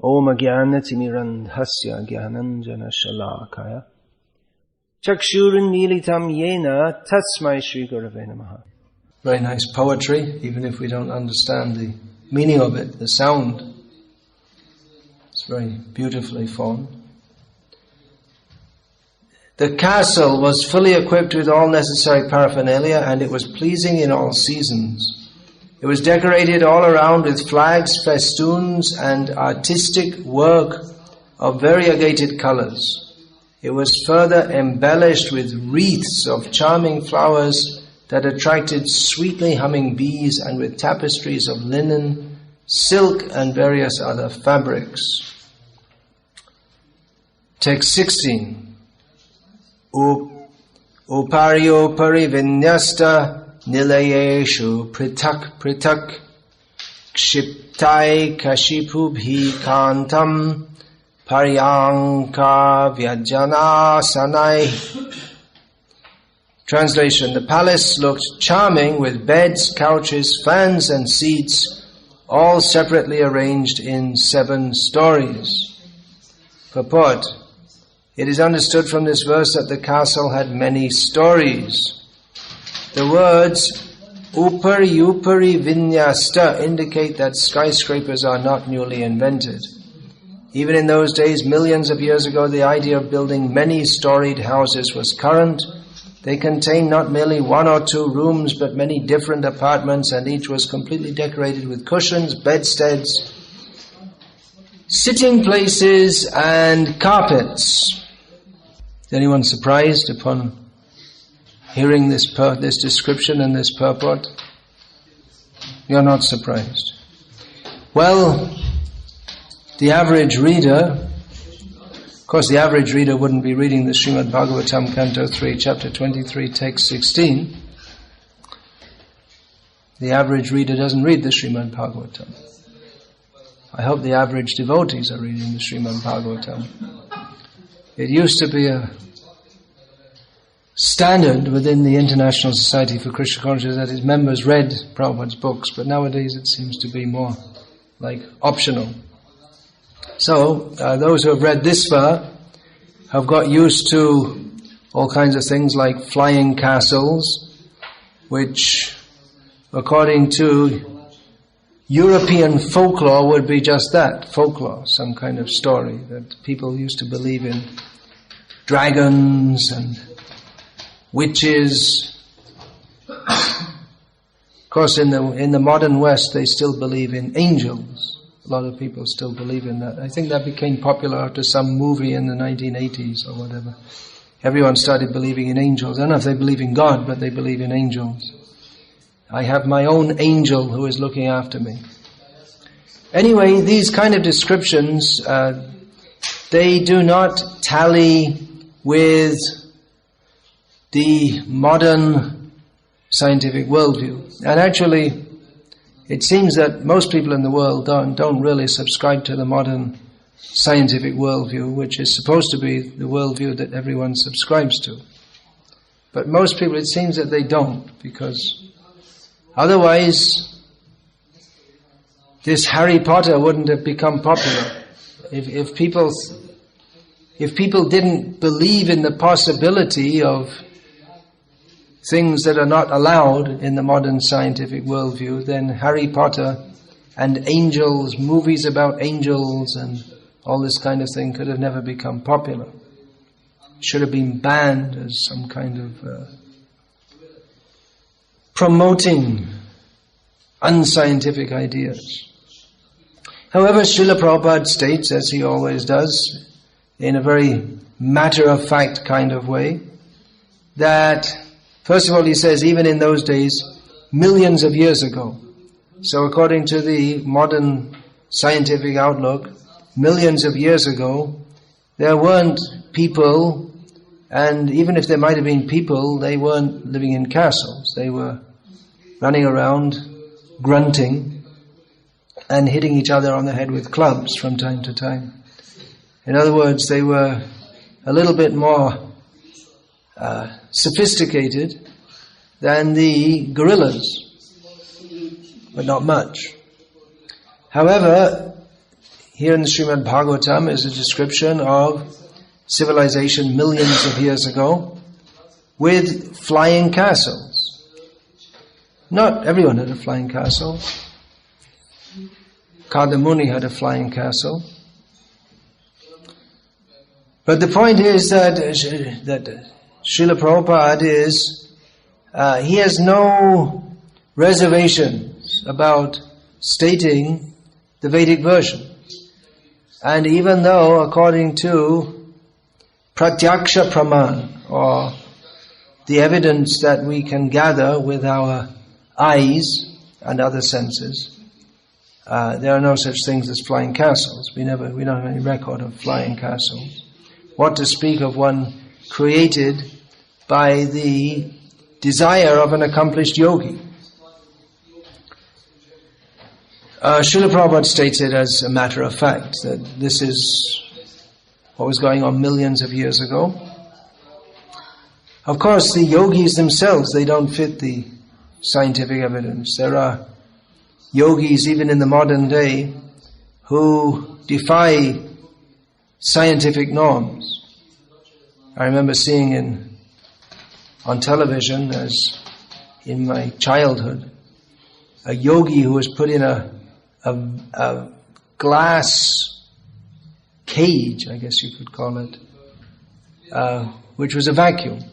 Om Jnanatimirandhasya Jnananjana Shalakaya Chakshurunmilitam Yena Tasmai Shri Gurave Namaha. Very nice poetry, even if we don't understand the meaning of it, the sound. It's very beautifully formed. The castle was fully equipped with all necessary paraphernalia, and it was pleasing in all seasons. It was decorated all around with flags, festoons, and artistic work of variegated colors. It was further embellished with wreaths of charming flowers that attracted sweetly humming bees, and with tapestries of linen, silk, and various other fabrics. Text 16. Upario parivinyasta nilayeshu pritak pritak kshiptai kashipubhi kantam paryanka vyajana sanai. Translation: the palace looked charming with beds, couches, fans and seats, all separately arranged in 7 stories. Purport: it is understood from this verse that the castle had many stories. The words upari upari vinyasta indicate that skyscrapers are not newly invented. Even in those days, millions of years ago, the idea of building many-storied houses was current. They contained not merely 1 or 2 rooms, but many different apartments, and each was completely decorated with cushions, bedsteads, sitting places, and carpets. Is anyone surprised upon hearing this description and this purport? You're not surprised. Well, the average reader, of course the average reader wouldn't be reading the Srimad Bhagavatam, Canto 3, Chapter 23, Text 16. The average reader doesn't read the Srimad Bhagavatam. I hope the average devotees are reading the Srimad Bhagavatam. It used to be a standard within the International Society for Krishna Consciousness that its members read Prabhupada's books, but nowadays it seems to be more like optional. So, those who have read this far have got used to all kinds of things like flying castles, which, according to European folklore, would be just that, folklore, some kind of story that people used to believe in dragons and witches. Of course, in the modern West, they still believe in angels. A lot of people still believe in that. I think that became popular after some movie in the 1980s or whatever. Everyone started believing in angels. I don't know if they believe in God, but they believe in angels. I have my own angel who is looking after me. Anyway, these kind of descriptions, they do not tally with the modern scientific worldview. And actually, it seems that most people in the world don't really subscribe to the modern scientific worldview, which is supposed to be the worldview that everyone subscribes to. But most people, it seems that they don't, because otherwise this Harry Potter wouldn't have become popular. If people didn't believe in the possibility of things that are not allowed in the modern scientific worldview, then Harry Potter and angels, movies about angels and all this kind of thing could have never become popular. It should have been banned as some kind of promoting unscientific ideas. However, Srila Prabhupada states, as he always does, in a very matter-of-fact kind of way, that first of all, he says, even in those days, millions of years ago. So according to the modern scientific outlook, millions of years ago, there weren't people, and even if there might have been people, they weren't living in castles. They were running around, grunting, and hitting each other on the head with clubs from time to time. In other words, they were a little bit more sophisticated than the gorillas, but not much. However, here in the Srimad Bhagavatam is a description of civilization millions of years ago with flying castles. Not everyone had a flying castle. Kadamuni had a flying castle. But the point is that Srila Prabhupada he has no reservations about stating the Vedic version. And even though, according to Pratyaksha Praman, or the evidence that we can gather with our eyes and other senses, there are no such things as flying castles. We don't have any record of flying castles. What to speak of one created by the desire of an accomplished yogi. Srila Prabhupada states it as a matter of fact, that this is what was going on millions of years ago. Of course, the yogis themselves, they don't fit the scientific evidence. There are yogis, even in the modern day, who defy scientific norms. I remember seeing on television, as in my childhood, a yogi who was put in a glass cage, I guess you could call it, which was a vacuum.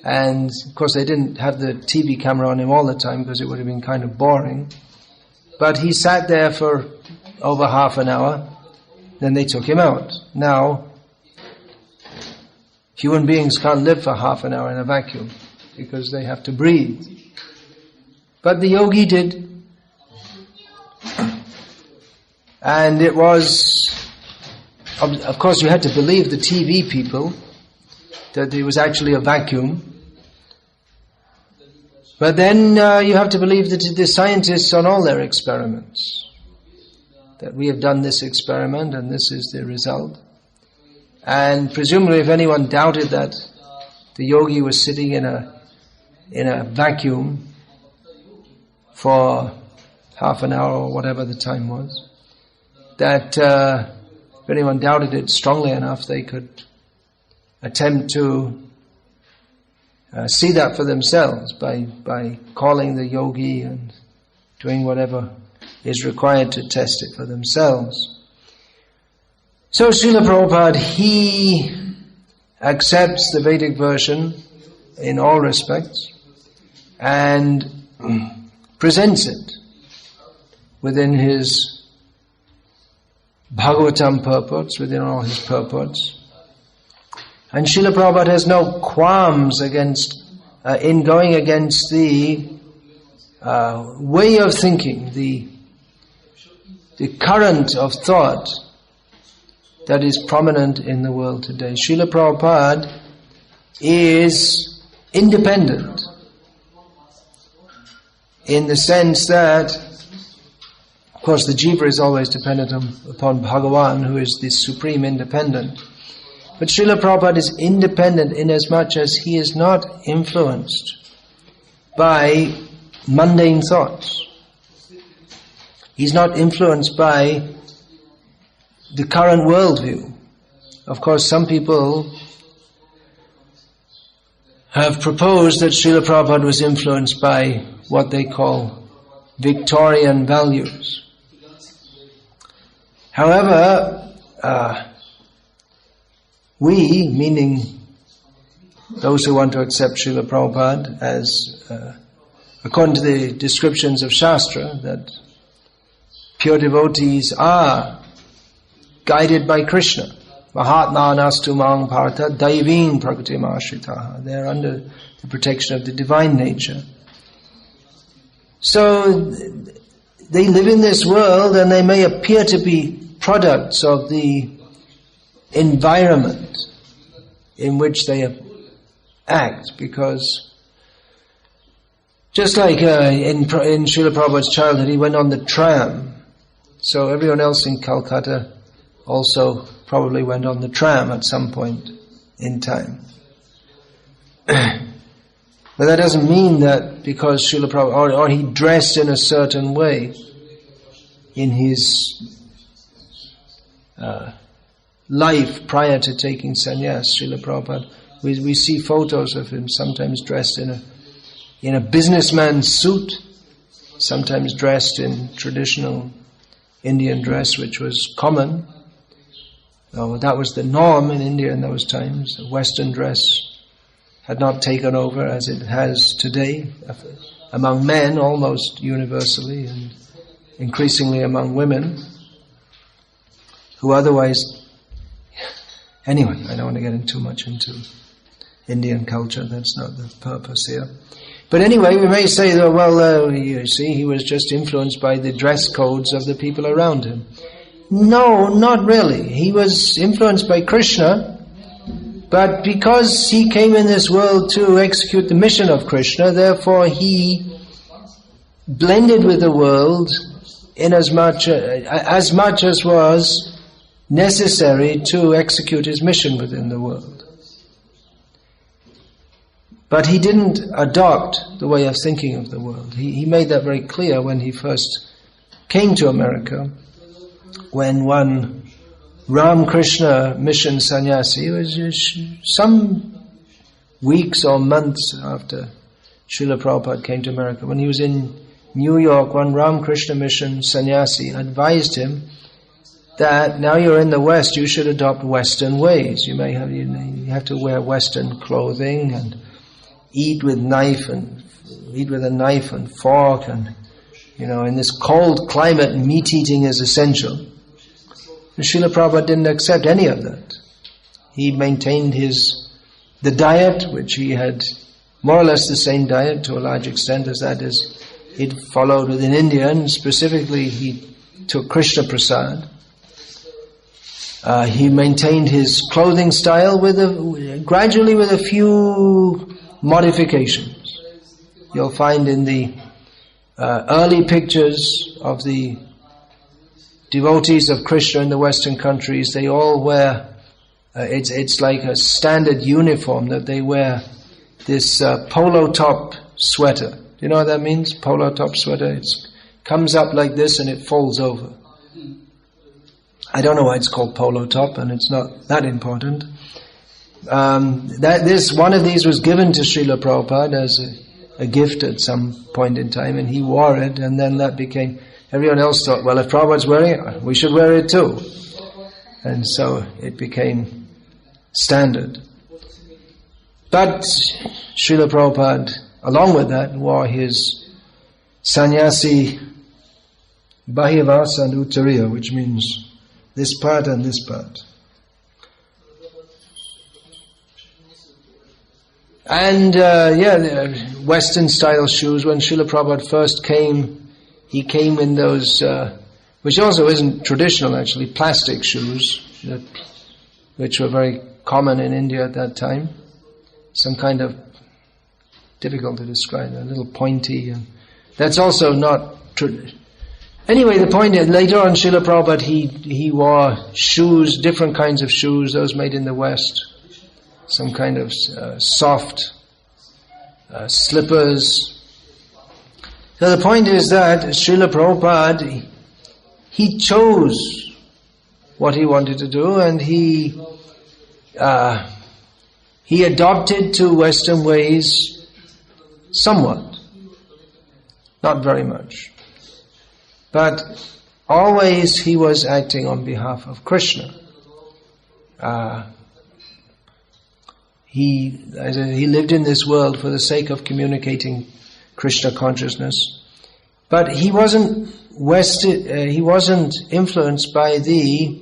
And of course they didn't have the TV camera on him all the time because it would have been kind of boring. But he sat there for over half an hour, then they took him out. Now, human beings can't live for half an hour in a vacuum because they have to breathe. But the yogi did. And it was, of course you had to believe the TV people that it was actually a vacuum. But then you have to believe that the scientists on all their experiments, that we have done this experiment and this is the result. And presumably if anyone doubted that the yogi was sitting in a vacuum for half an hour or whatever the time was, that if anyone doubted it strongly enough, they could attempt to see that for themselves by calling the yogi and doing whatever is required to test it for themselves. So Srila Prabhupada, he accepts the Vedic version in all respects and presents it within his Bhagavatam purports, within all his purports. And Srila Prabhupada has no qualms in going against the way of thinking, the current of thought that is prominent in the world today. Srila Prabhupada is independent in the sense that, of course, the jiva is always dependent upon Bhagavan, who is the supreme independent. But Srila Prabhupada is independent inasmuch as he is not influenced by mundane thoughts. He's not influenced by the current worldview. Of course, some people have proposed that Srila Prabhupada was influenced by what they call Victorian values. However, we, meaning those who want to accept Srila Prabhupada as, according to the descriptions of Shastra, that pure devotees are guided by Krishna. Mahatma nastu mang partha daiving prakritim ashritaha. They are under the protection of the divine nature. So they live in this world and they may appear to be products of the environment in which they act, because just like in Srila Prabhupada's childhood, he went on the tram. So everyone else in Calcutta also probably went on the tram at some point in time. But that doesn't mean that because Srila Prabhupada, or he dressed in a certain way in his life prior to taking sannyas. Srila Prabhupada, we see photos of him sometimes dressed in a businessman's suit, sometimes dressed in traditional Indian dress, which was common. That was the norm in India in those times. The Western dress had not taken over as it has today, among men almost universally, and increasingly among women, who otherwise... Anyway, I don't want to get too much into Indian culture, that's not the purpose here. But anyway, we may say that, well, you see, he was just influenced by the dress codes of the people around him. No, not really. He was influenced by Krishna, but because he came in this world to execute the mission of Krishna, therefore he blended with the world in as much as was necessary to execute his mission within the world. But he didn't adopt the way of thinking of the world. He made that very clear when he first came to America, when one Ram Krishna mission sannyasi, was some weeks or months after Srila Prabhupada came to America. When he was in New York, one Ram Krishna mission sannyasi advised him that now you're in the West, you should adopt Western ways. You have to wear Western clothing and eat with a knife and fork, and in this cold climate, meat eating is essential. And Srila Prabhupada didn't accept any of that. He maintained the diet, which he had more or less the same diet to a large extent as that is he'd followed within India, and specifically he took Krishna Prasad. He maintained his clothing style gradually with a few modifications. You'll find in the early pictures of the devotees of Krishna in the Western countries, they all wear, it's like a standard uniform that they wear, this polo top sweater. Do you know what that means? Polo top sweater. It comes up like this and it folds over. I don't know why it's called polo top, and it's not that important. One of these was given to Srila Prabhupada as a gift at some point in time, and he wore it, and then that became, everyone else thought, well, if Prabhupada's wearing it, we should wear it too. And so it became standard. But Srila Prabhupada, along with that, wore his sannyasi bahivasa and uttariya, which means this part and this part. And Western style shoes. When Srila Prabhupada first came, he came in those, which also isn't traditional actually, plastic shoes, which were very common in India at that time. Some kind of, difficult to describe, a little pointy, and that's also not Anyway, the point is, later on Srila Prabhupada, he wore shoes, different kinds of shoes, those made in the West. Some kind of soft slippers. So the point is that Srila Prabhupada, he chose what he wanted to do, and he adopted to Western ways somewhat, not very much. But always he was acting on behalf of Krishna. He lived in this world for the sake of communicating Krishna consciousness, but he wasn't influenced by the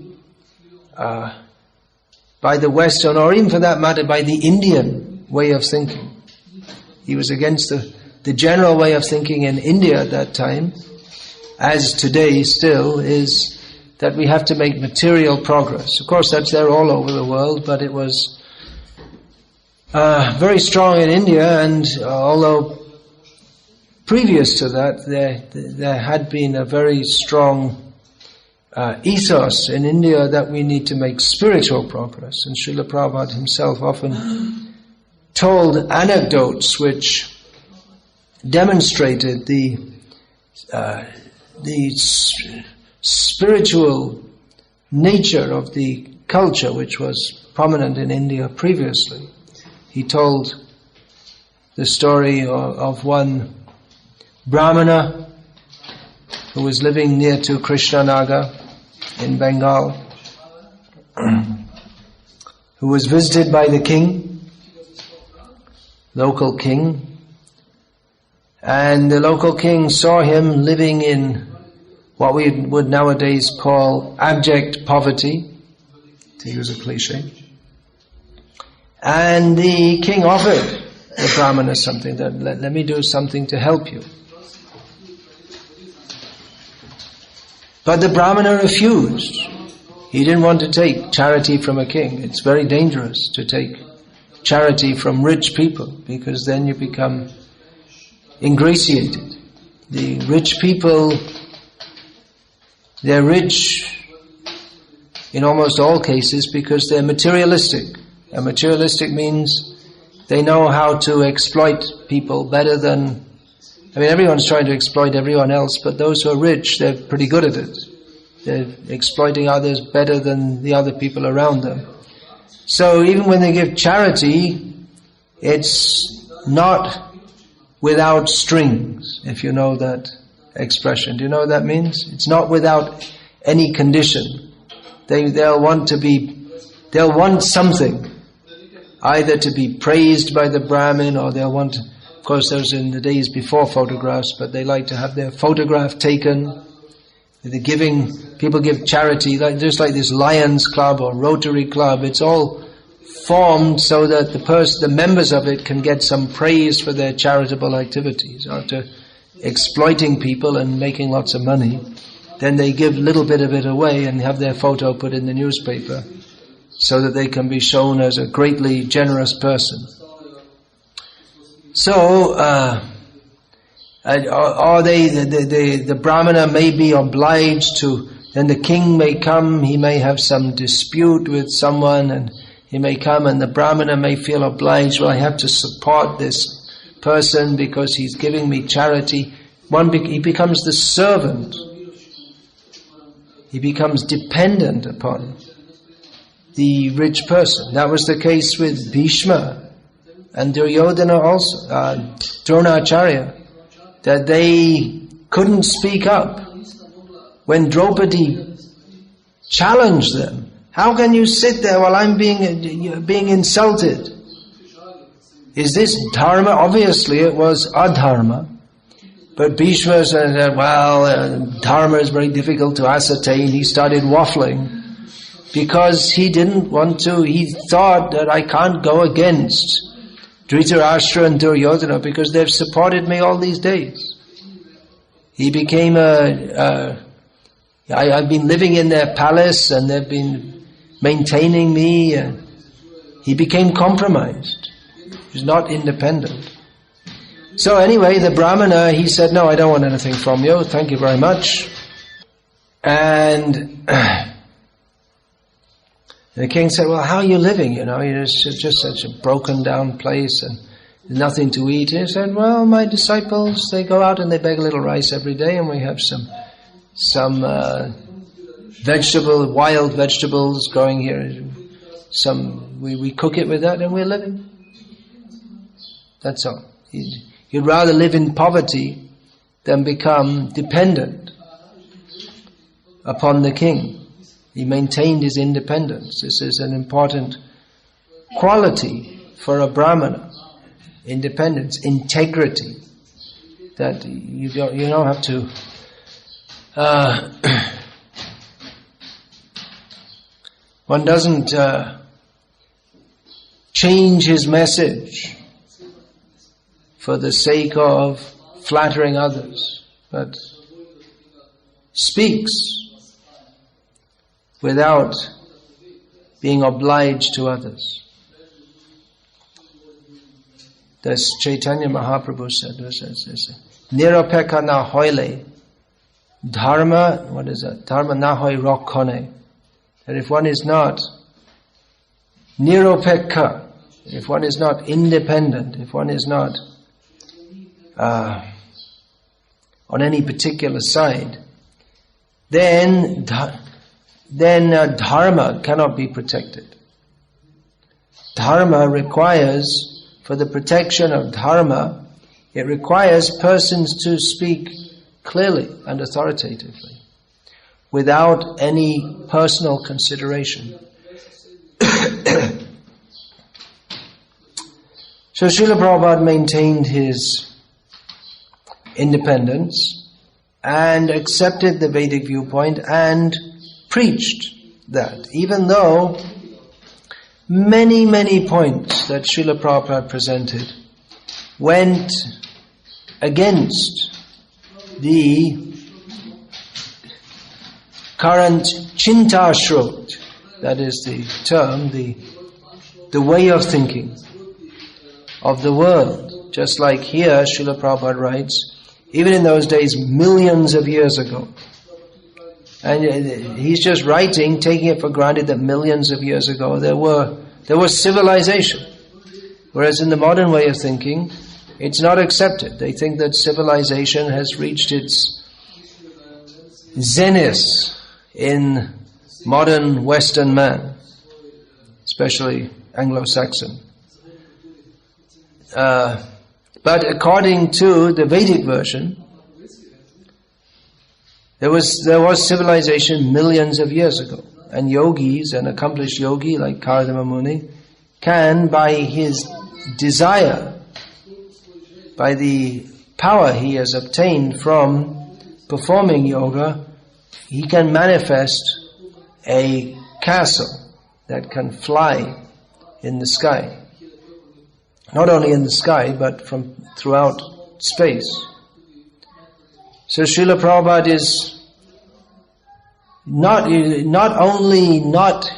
Western, or even for that matter by the Indian way of thinking. He was against the general way of thinking in India at that time, as today still, is that we have to make material progress. Of course, that's there all over the world, but it was very strong in India, and although previous to that there had been a very strong ethos in India that we need to make spiritual progress. And Srila Prabhupada himself often told anecdotes which demonstrated the spiritual nature of the culture which was prominent in India previously. He told the story of one Brahmana who was living near to Krishnanagar in Bengal, who was visited by the king, local king, and the local king saw him living in what we would nowadays call abject poverty, to use a cliche. And the king offered the Brahmana something, that let me do something to help you. But the Brahmana refused. He didn't want to take charity from a king. It's very dangerous to take charity from rich people, because then you become ingratiated. The rich people, they're rich in almost all cases because they're materialistic. And materialistic means they know how to exploit people better than... everyone's trying to exploit everyone else, but those who are rich, they're pretty good at it. They're exploiting others better than the other people around them. So even when they give charity, it's not without strings, if you know that expression. Do you know what that means? It's not without any condition. They'll want something, either to be praised by the Brahmin, or they'll want, of course those in the days before photographs, but they like to have their photograph taken. People give charity, just like this Lions Club or Rotary Club. It's all formed so that the members of it can get some praise for their charitable activities. After exploiting people and making lots of money, then they give a little bit of it away and have their photo put in the newspaper so that they can be shown as a greatly generous person. So, the Brahmana may be obliged to, then the king may come, he may have some dispute with someone, and he may come and the Brahmana may feel obliged, well, I have to support this person because he's giving me charity. He becomes the servant. He becomes dependent upon the rich person. That was the case with Bhishma and Duryodhana also, Dronacharya, that they couldn't speak up when Draupadi challenged them. How can you sit there while I'm being insulted? Is this dharma? Obviously it was adharma. But Bhishma said, well, dharma is very difficult to ascertain. He started waffling because he didn't want to. He thought that I can't go against Dhritarashtra and Duryodhana because they've supported me all these days. He became I've been living in their palace and they've been maintaining me. And he became compromised. He's not independent. So anyway, the Brahmana, he said, no, I don't want anything from you. Thank you very much. And the king said, well, how are you living? It's just such a broken down place and nothing to eat. He said, well, my disciples, they go out and they beg a little rice every day, and we have some wild vegetables growing here. We cook it with that and we're living. That's all. You'd rather live in poverty than become dependent upon the king. He maintained his independence. This is an important quality for a Brahmana. Independence, integrity. That you don't have to one doesn't change his message for the sake of flattering others, but speaks without being obliged to others. Thus Chaitanya Mahaprabhu said, Nirapeka na hoile, dharma, what is that? Dharma na hoi rokkone. That if one is not nirapeka, if one is not independent, if one is not on any particular side, then then dharma cannot be protected. Dharma requires, for the protection of dharma, it requires persons to speak clearly and authoritatively, without any personal consideration. So Srila Prabhupada maintained his independence and accepted the Vedic viewpoint and preached that, even though many, many points that Srila Prabhupada presented went against the current chinta shrot, that is the term, the way of thinking of the world. Just like here, Srila Prabhupada writes, even in those days, millions of years ago. And he's just writing, taking it for granted that millions of years ago there was civilization. Whereas in the modern way of thinking, it's not accepted. They think that civilization has reached its zenith in modern Western man, especially Anglo-Saxon. But according to the Vedic version, there was civilization millions of years ago. And yogis, an accomplished yogi like Kardama Muni, can, by his desire, by the power he has obtained from performing yoga, he can manifest a castle that can fly in the sky. Not only in the sky, but from throughout space. So Srila Prabhupada is not only not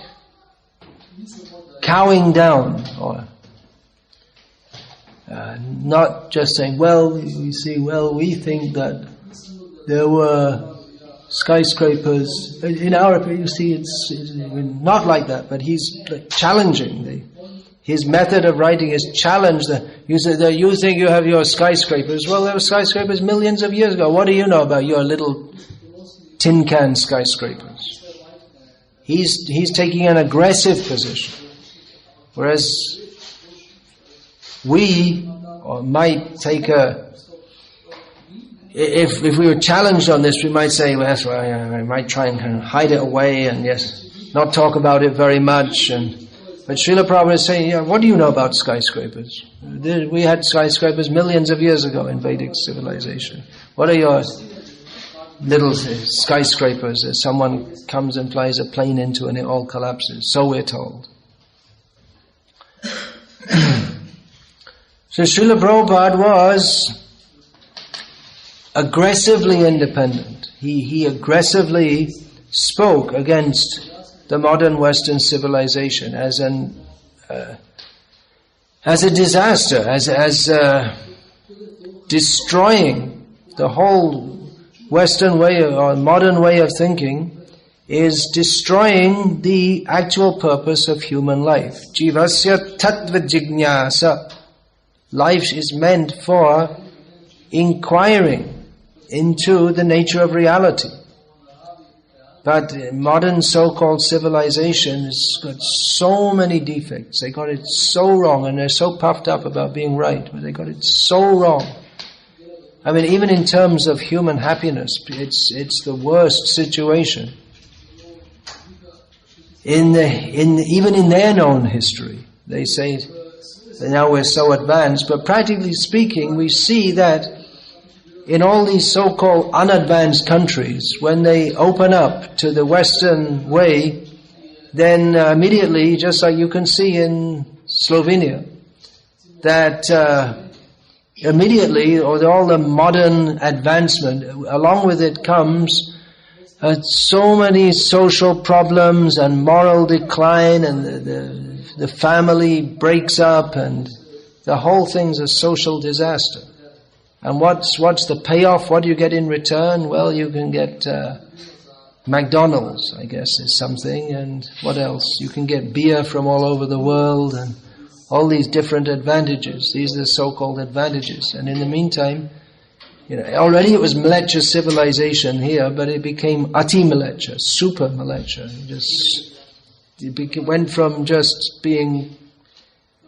cowing down, or not just saying, well, you see, we think that there were skyscrapers. In our opinion, you see, it's not like that, but he's challenging. His method of writing is challenge. You think you have your skyscrapers. Well, there were skyscrapers millions of years ago. What do you know about your little tin can skyscrapers? He's taking an aggressive position. Whereas we might take if we were challenged on this, we might say, well, that's why I might try and kind of hide it away and not talk about it very much. But Srila Prabhupada is saying, what do you know about skyscrapers? We had skyscrapers millions of years ago in Vedic civilization. What are your little skyscrapers that someone comes and flies a plane into and it all collapses? So we're told. So Srila Prabhupada was aggressively independent. He aggressively spoke against the modern Western civilization as a disaster, as destroying the whole Western way or modern way of thinking, is destroying the actual purpose of human life. Jivasya tattva jignasa. Life is meant for inquiring into the nature of reality. But modern so-called civilization has got so many defects. They got it so wrong, and they're so puffed up about being right, but they got it so wrong. I mean, even in terms of human happiness, it's the worst situation. Even in their known history, they say that now we're so advanced, but practically speaking, we see that in all these so-called unadvanced countries, when they open up to the Western way, then immediately, just like you can see in Slovenia, that immediately, or all the modern advancement, along with it comes so many social problems and moral decline, and the family breaks up, and the whole thing's a social disaster. And what's the payoff? What do you get in return? Well, you can get McDonald's, I guess, is something. And what else? You can get beer from all over the world and all these different advantages. These are the so-called advantages. And in the meantime, already it was Mleccha civilization here, but it became Ati Mleccha, super Mleccha. It went from just being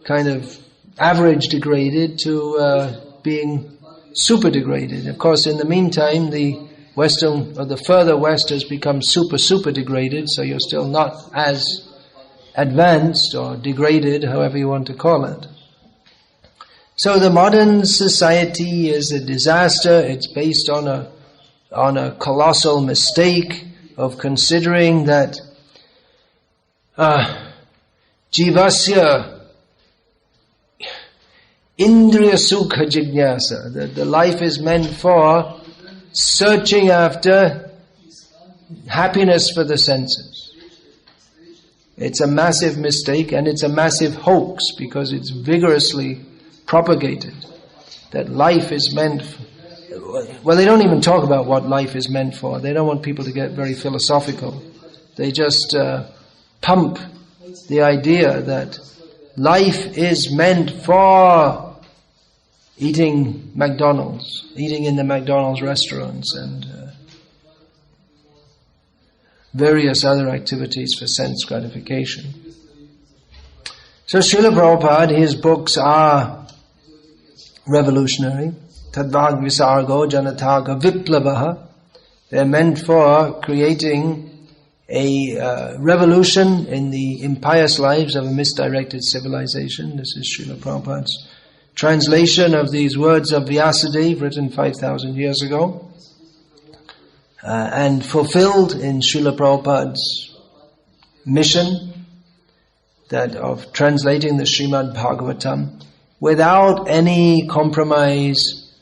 kind of average degraded to being super degraded. Of course, in the meantime, the Western, or the further West has become super degraded, so you're still not as advanced or degraded, however you want to call it. So the modern society is a disaster. It's based on a colossal mistake of considering that jivasya indriya sukha jignasa, that the life is meant for searching after happiness for the senses. It's a massive mistake, and it's a massive hoax, because it's vigorously propagated that life is meant well, they don't even talk about what life is meant for. They don't want people to get very philosophical. They just pump the idea that life is meant for eating McDonald's, eating in the McDonald's restaurants, and various other activities for sense gratification. So Srila Prabhupada, his books are revolutionary. Tadvag visargo janataga viplavaha. They're meant for creating a revolution in the impious lives of a misdirected civilization. This is Srila Prabhupada's translation of these words of Vyasadeva, written 5,000 years ago, and fulfilled in Srila Prabhupada's mission, that of translating the Srimad Bhagavatam without any compromise,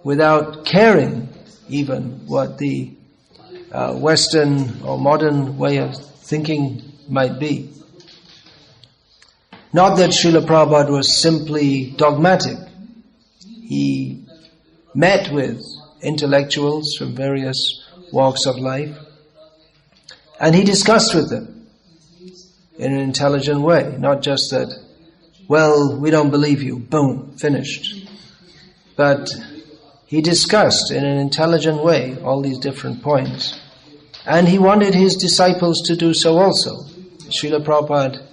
without caring even what the Western or modern way of thinking might be. Not that Srila Prabhupada was simply dogmatic. He met with intellectuals from various walks of life, and he discussed with them in an intelligent way, not just that, well, we don't believe you, boom, finished. But he discussed in an intelligent way all these different points. And he wanted his disciples to do so also. Srila Prabhupada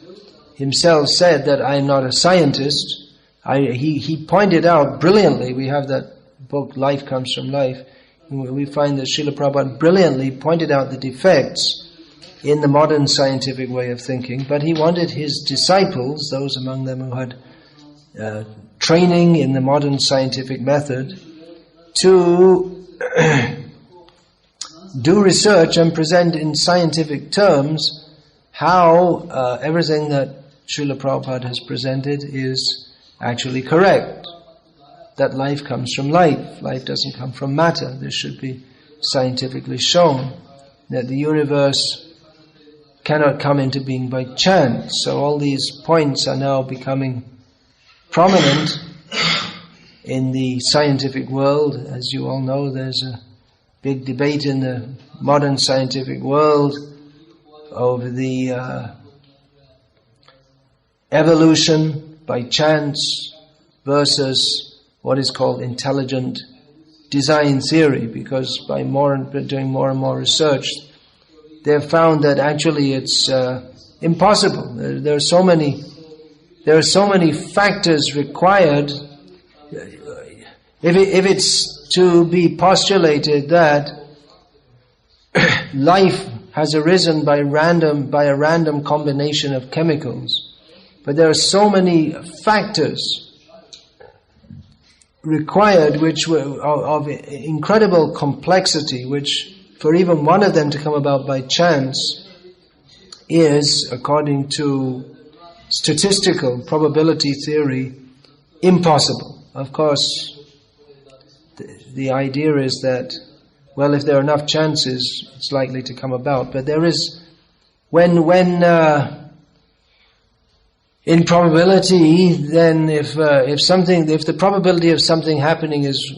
himself said that I am not a scientist. He pointed out brilliantly, we have that book, Life Comes from Life, we find that Srila Prabhupada brilliantly pointed out the defects in the modern scientific way of thinking, but he wanted his disciples, those among them who had training in the modern scientific method, to do research and present in scientific terms how everything that Srila Prabhupada has presented is actually correct. That life comes from life. Life doesn't come from matter. This should be scientifically shown. That the universe cannot come into being by chance. So all these points are now becoming prominent in the scientific world. As you all know, there's a big debate in the modern scientific world over the evolution by chance versus what is called intelligent design theory, because by doing more and more research, they've found that actually it's impossible. There are so many factors required. If it's to be postulated that life has arisen by a random combination of chemicals, but there are so many factors required which were of incredible complexity, which for even one of them to come about by chance is, according to statistical probability theory, impossible. Of course, the idea is that, well, if there are enough chances, it's likely to come about. But there is, when in probability, then if the probability of something happening is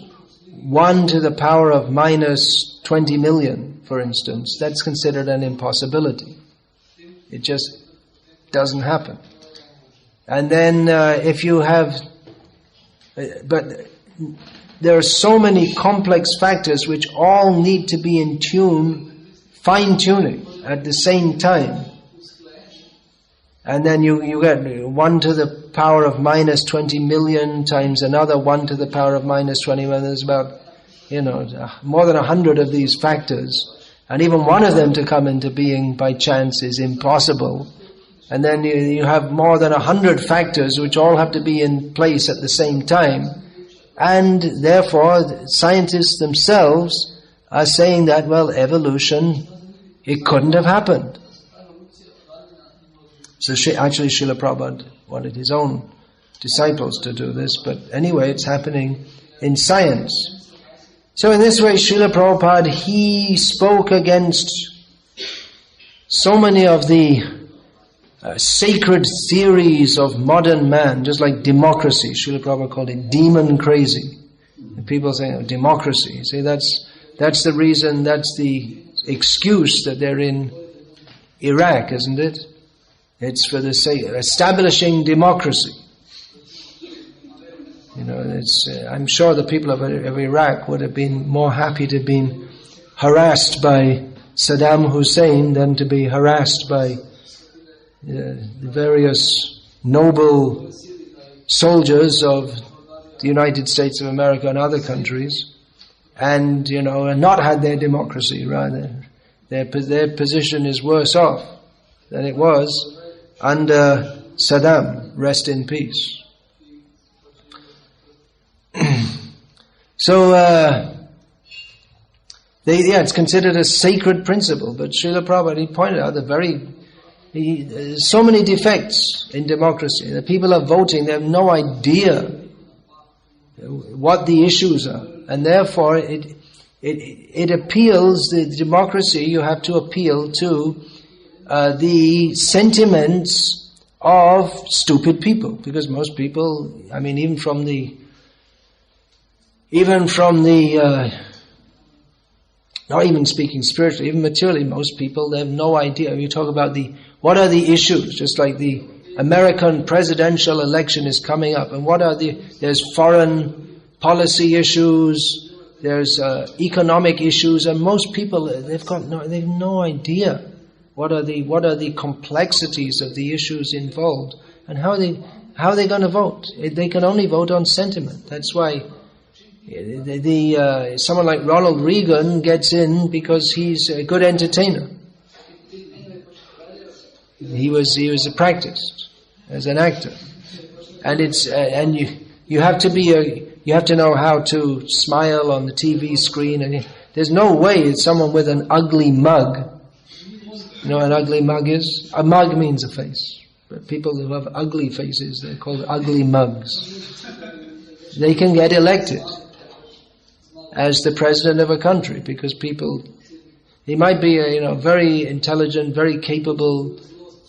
1 to the power of minus 20 million, for instance, that's considered an impossibility. It just doesn't happen. And then if you have, but there are so many complex factors which all need to be in tune, fine-tuning at the same time. And then you get 1 to the power of minus 20 million times another 1 to the power of minus 20 million. There's about, more than 100 of these factors. And even one of them to come into being by chance is impossible. And then you have more than 100 factors which all have to be in place at the same time. And therefore, scientists themselves are saying that, well, evolution, it couldn't have happened. So actually Srila Prabhupada wanted his own disciples to do this, but anyway, it's happening in science. So in this way, Srila Prabhupada, he spoke against so many of the sacred theories of modern man, just like democracy. Srila Prabhupada called it demon crazy. And people say, democracy. You see, that's the reason, that's the excuse that they're in Iraq, isn't it? It's for the sake of establishing democracy. I'm sure the people of Iraq would have been more happy to have been harassed by Saddam Hussein than to be harassed by the various noble soldiers of the United States of America and other countries, and not had their democracy. Rather, their position is worse off than it was under Saddam. Rest in peace. So, it's considered a sacred principle. But Srila Prabhupada, he pointed out there's so many defects in democracy. The people are voting; they have no idea what the issues are, and therefore it appeals. The democracy, you have to appeal to the sentiments of stupid people, because most people, even from the not even speaking spiritually, even materially, most people, they have no idea. You talk about what are the issues, just like the American presidential election is coming up, and there's foreign policy issues, there's economic issues, and most people, they've no idea what are the complexities of the issues involved, and how are they going to vote? They can only vote on sentiment. That's why someone like Ronald Reagan gets in because he's a good entertainer. He was practiced as an actor, and you have to know how to smile on the TV screen, and there's no way it's someone with an ugly mug. You know what an ugly mug is? A mug means a face, but people who have ugly faces, they're called ugly mugs. They can get elected as the president of a country because he might be a very intelligent, very capable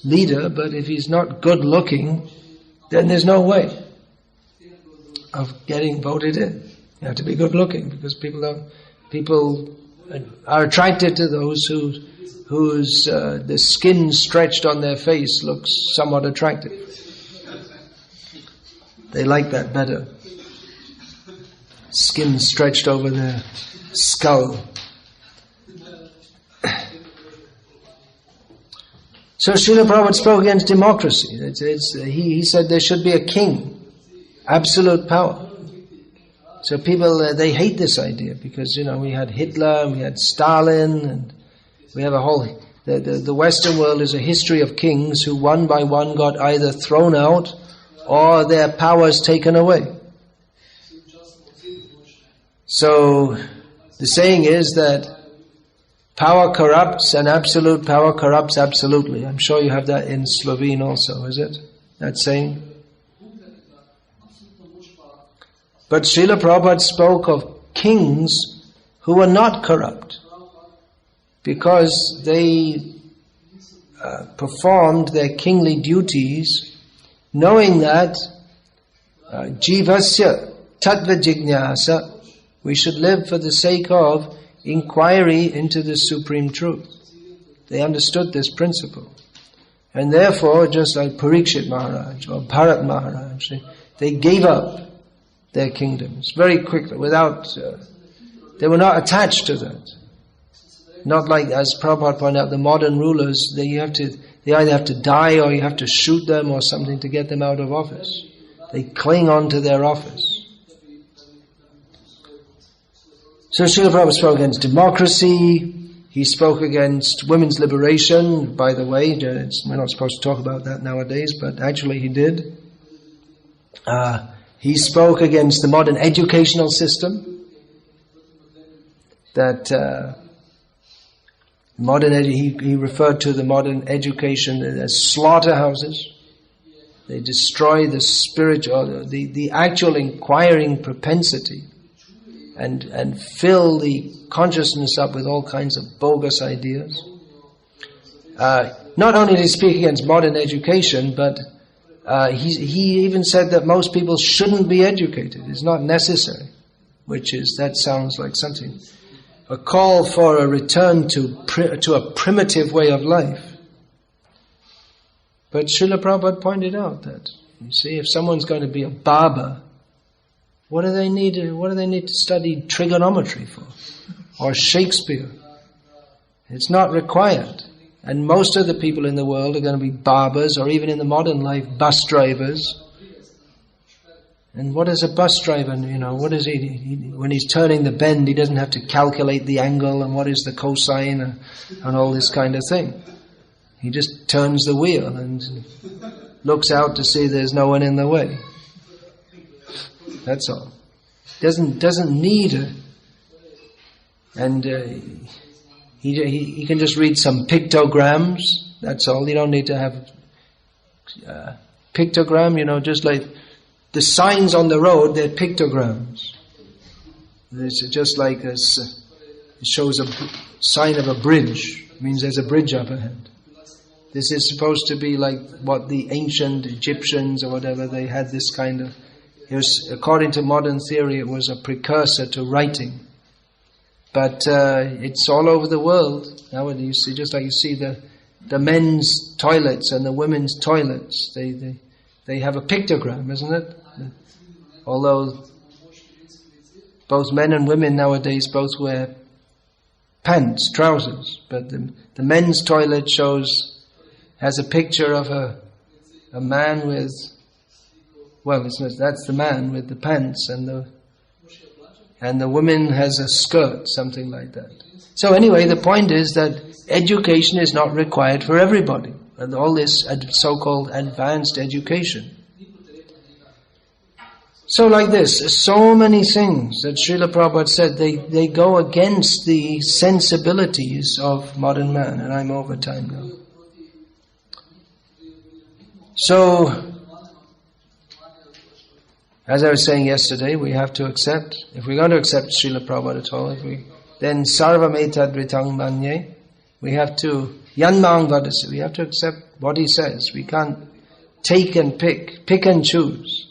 leader, but if he's not good looking, then there's no way of getting voted in. You have to be good looking because people are attracted to those whose the skin stretched on their face looks somewhat attractive. They like that better. Skin stretched over their skull. So Srila Prabhupada spoke against democracy. He said there should be a king, absolute power. So people, they hate this idea because, we had Hitler, and we had Stalin, and we have the Western world is a history of kings who one by one got either thrown out or their powers taken away. So the saying is that power corrupts and absolute power corrupts absolutely. I'm sure you have that in Slovene also, is it? That saying? But Srila Prabhupada spoke of kings who were not corrupt because they performed their kingly duties knowing that jivasya tattva jignasa, we should live for the sake of inquiry into the supreme truth. They understood this principle. And therefore, just like Parikshit Maharaj or Bharat Maharaj, they gave up their kingdoms very quickly, without, they were not attached to that. Not like, as Prabhupada pointed out, the modern rulers, they either have to die or you have to shoot them or something to get them out of office. They cling on to their office. So Srila Prabhupada spoke against democracy. He spoke against women's liberation. By the way, we're not supposed to talk about that nowadays, but actually he did. He spoke against the modern educational system. That he referred to the modern education as slaughterhouses. They destroy the spiritual, the actual inquiring propensity, and fill the consciousness up with all kinds of bogus ideas. Not only did he speak against modern education, but he even said that most people shouldn't be educated. It's not necessary, that sounds like something, a call for a return to a primitive way of life. But Srila Prabhupada pointed out that, you see, if someone's going to be a barber, what do they need to study trigonometry for? Or Shakespeare? It's not required. And most of the people in the world are going to be barbers, or even in the modern life, bus drivers. And what is a bus driver, what is he? When he's turning the bend, he doesn't have to calculate the angle and what is the cosine and all this kind of thing. He just turns the wheel and looks out to see there's no one in the way. That's all. Doesn't need a... And he can just read some pictograms. That's all. You don't need to have pictogram. Just like the signs on the road, they're pictograms. It's just like it shows a sign of a bridge. It means there's a bridge up ahead. This is supposed to be like what the ancient Egyptians or whatever, they had this kind of... according to modern theory, it was a precursor to writing. But it's all over the world. Nowadays, you see, just like you see the men's toilets and the women's toilets, they have a pictogram, isn't it? Although both men and women nowadays both wear pants, trousers, but the men's toilet has a picture of a man with, that's the man with the pants, and the woman has a skirt, something like that. So anyway, the point is that education is not required for everybody, and all this so-called advanced education. So like this, so many things that Srila Prabhupada said, they go against the sensibilities of modern man, and I'm over time now. So, as I was saying yesterday, we have to accept, if we're going to accept Srila Prabhupada at all, then sarvam etad vritang manye, we have to, yanmang vadasi, we have to accept what he says. We can't take and pick and choose.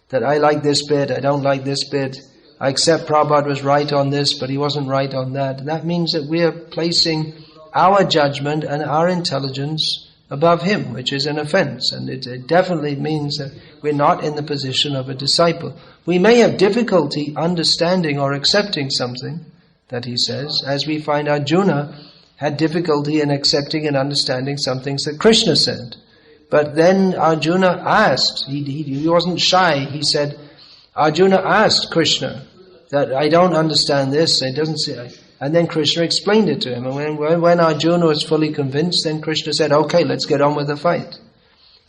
That I like this bit, I don't like this bit, I accept Prabhupada was right on this, but he wasn't right on that. That means that we are placing our judgment and our intelligence above him, which is an offense, and it definitely means that we're not in the position of a disciple. We may have difficulty understanding or accepting something that he says, as we find Arjuna had difficulty in accepting and understanding some things that Krishna said. But then Arjuna asked, he wasn't shy, he said, Arjuna asked Krishna that I don't understand this, it doesn't say. And then Krishna explained it to him. And when Arjuna was fully convinced, then Krishna said, okay, let's get on with the fight.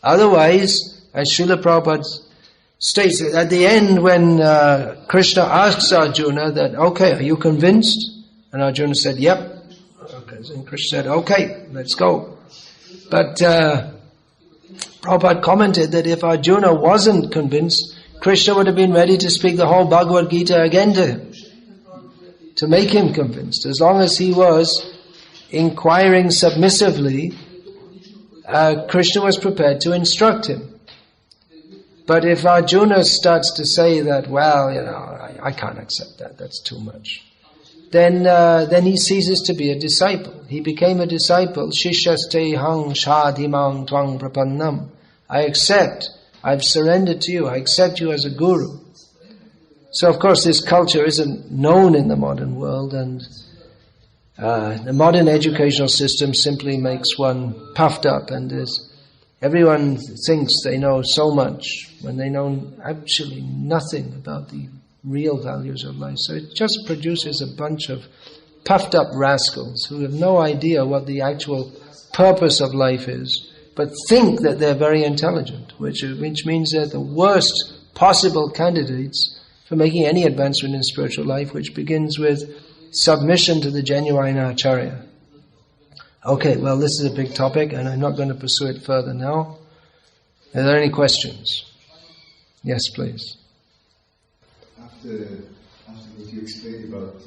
Otherwise, as Srila Prabhupada states, at the end when Krishna asks Arjuna that, okay, are you convinced? And Arjuna said, yep. Okay. And Krishna said, okay, let's go. But Prabhupada commented that if Arjuna wasn't convinced, Krishna would have been ready to speak the whole Bhagavad-gita again to him, to make him convinced. As long as he was inquiring submissively, Krishna was prepared to instruct him. But if Arjuna starts to say that, I can't accept that, that's too much, then he ceases to be a disciple. He became a disciple. Shishaste hang shadimang twang prapannam. I accept, I've surrendered to you, I accept you as a guru. So of course this culture isn't known in the modern world, and the modern educational system simply makes one puffed up, and everyone thinks they know so much when they know actually nothing about the real values of life. So it just produces a bunch of puffed up rascals who have no idea what the actual purpose of life is, but think that they're very intelligent, which means they're the worst possible candidates for making any advancement in spiritual life, which begins with submission to the genuine Acharya. Okay, well, this is a big topic, and I'm not going to pursue it further now. Are there any questions? Yes, please. After what you explained about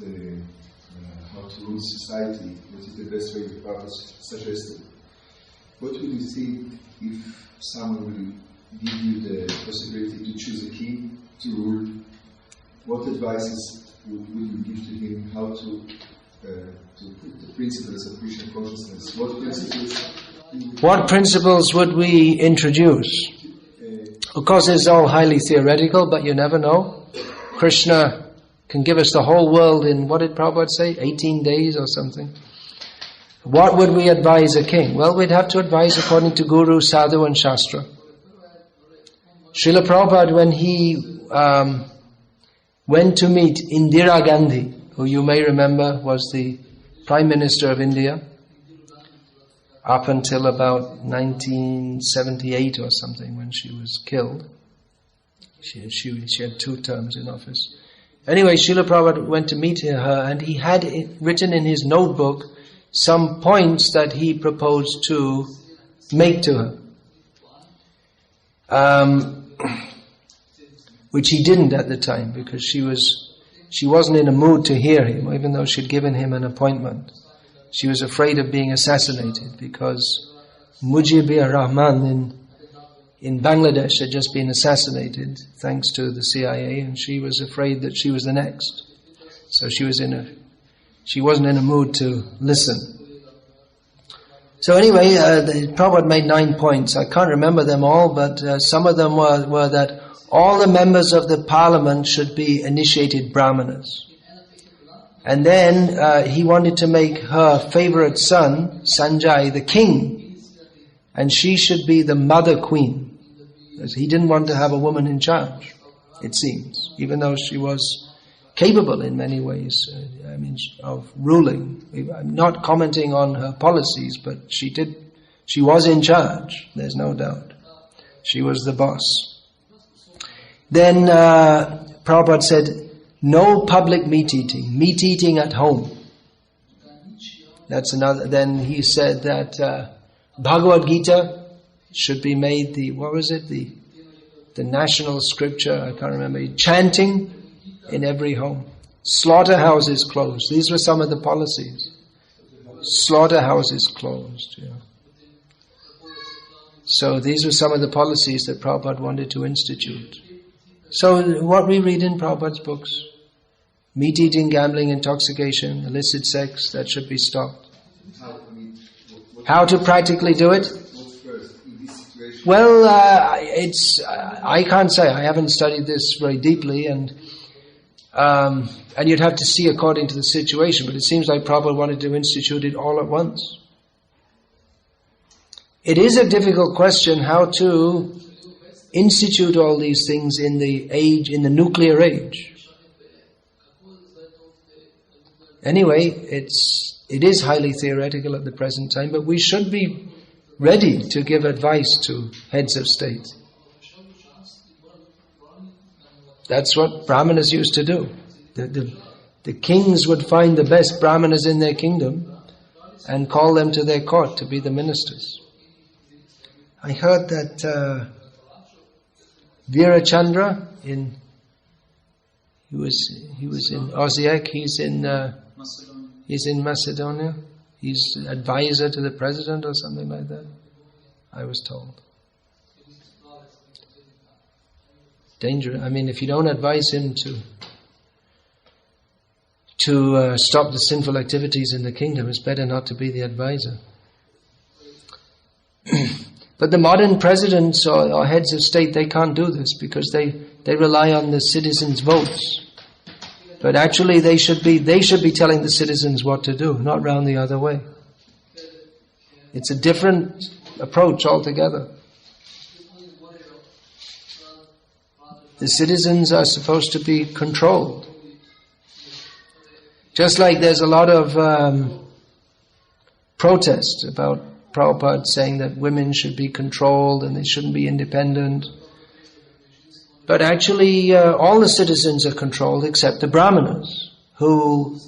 how to rule society, what is the best way Prabhupada suggested, what would you think if someone will give you the possibility to choose a king to rule? What advices would you give to him how to put the principles of Krishna consciousness? What principles would we introduce? Of course, it's all highly theoretical, but you never know. Krishna can give us the whole world in, what did Prabhupada say, 18 days or something. What would we advise a king? Well, we'd have to advise according to Guru, Sadhu and Shastra. Srila Prabhupada, when he went to meet Indira Gandhi, who you may remember was the Prime Minister of India up until about 1978 or something, when she was killed. She had 2 terms in office. Anyway, Srila Prabhupada went to meet her, and he had written in his notebook some points that he proposed to make to her. Which he didn't at the time, because she wasn't in a mood to hear him, even though she'd given him an appointment. She was afraid of being assassinated, because Mujibur Rahman in Bangladesh had just been assassinated thanks to the CIA, and she was afraid that she was the next. So she wasn't in a mood to listen. So anyway, the Prabhupada made 9 points. I can't remember them all, but some of them were that all the members of the parliament should be initiated brahmanas. And then he wanted to make her favorite son, Sanjay, the king, and she should be the mother queen. He didn't want to have a woman in charge, it seems, even though she was capable in many ways, of ruling. I'm not commenting on her policies, but she was in charge, there's no doubt. She was the boss. Then Prabhupada said, no public meat eating at home. That's another. Then he said that Bhagavad-gita should be made the national scripture, I can't remember, chanting in every home. Slaughterhouses closed. These were some of the policies. Slaughterhouses closed, yeah. So these were some of the policies that Prabhupada wanted to institute. So what we read in Prabhupada's books, meat eating, gambling, intoxication, illicit sex, that should be stopped. How to practically do it? Well, I can't say. I haven't studied this very deeply, and you'd have to see according to the situation, but it seems like Prabhupada wanted to institute it all at once. It is a difficult question how to institute all these things in the nuclear age. Anyway, it is highly theoretical at the present time, but we should be ready to give advice to heads of state. That's what brahmanas used to do. The kings would find the best brahmanas in their kingdom and call them to their court to be the ministers. I heard that Virachandra he was in Osijek, he's in Macedonia. He's advisor to the president or something like that, I was told. Dangerous. If you don't advise him to stop the sinful activities in the kingdom, it's better not to be the advisor. But the modern presidents or heads of state, they can't do this because they rely on the citizens' votes. But actually they should be telling the citizens what to do, not round the other way. It's a different approach altogether. The citizens are supposed to be controlled. Just like there's a lot of protest about Prabhupada saying that women should be controlled and they shouldn't be independent. But actually all the citizens are controlled except the Brahmanas, who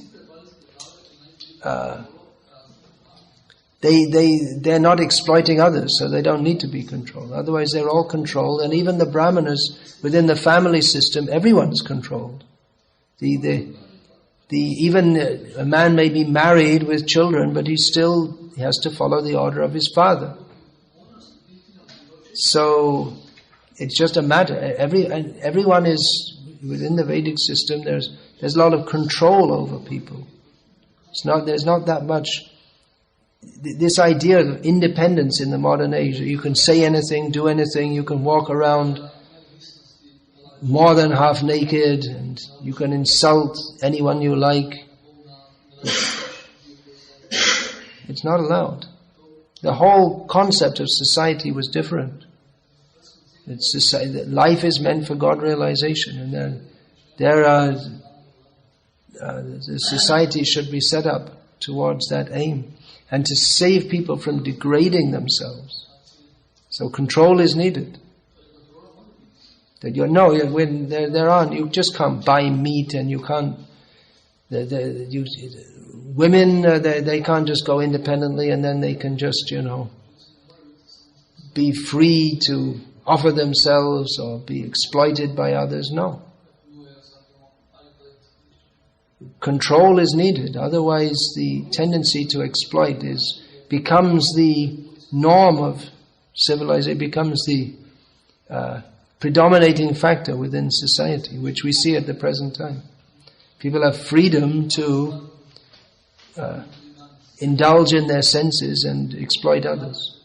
they're not exploiting others, so they don't need to be controlled. Otherwise they're all controlled, and even the Brahmanas within the family system, everyone's controlled. Even a man may be married with children, but he has to follow the order of his father. So it's just a matter. Everyone is within the Vedic system. There's a lot of control over people. There's not that much. This idea of independence in the modern age, you can say anything, do anything, you can walk around more than half naked, and you can insult anyone you like. It's not allowed. The whole concept of society was different. Life is meant for God realization, and then the society should be set up towards that aim, and to save people from degrading themselves. So control is needed. That you just can't buy meat, and you can't. Women, they can't just go independently, and then they can just be free to offer themselves or be exploited by others. No. Control is needed. Otherwise, the tendency to exploit becomes the norm of civilization. It becomes the predominating factor within society, which we see at the present time. People have freedom to indulge in their senses and exploit others.